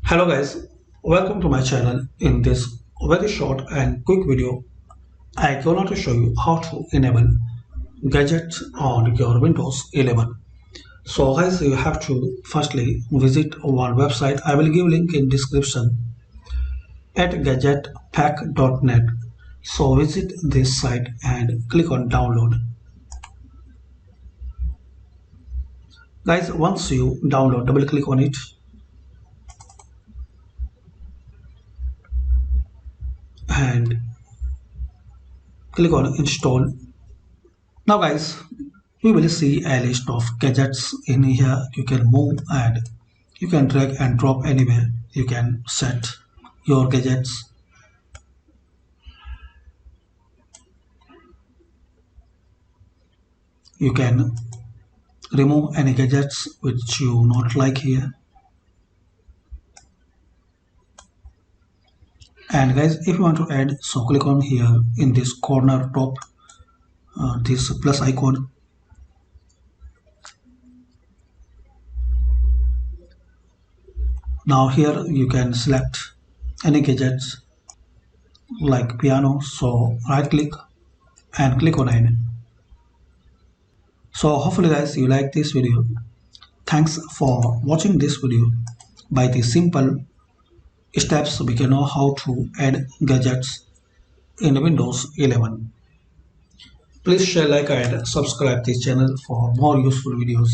Hello guys, welcome to my channel. In this very short and quick video, I going to show you how to enable gadgets on your Windows 11. So guys, you have to firstly visit one website. I will give link in description at gadgetpack.net. So visit this site and click on download. Guys, once you download, double click on it and click on install. Now guys, we will see a list of gadgets in here. You can move and you can drag and drop anywhere. You can set your gadgets. You can remove any gadgets which you not like here. And guys, if you want to add, so click on here in this corner top, this plus icon. Now here you can select any gadgets like piano. So right click and click on add. So hopefully guys you like this video. Thanks for watching this video. By the simple steps we can know how to add gadgets in Windows 11. Please share, like and subscribe this channel for more useful videos.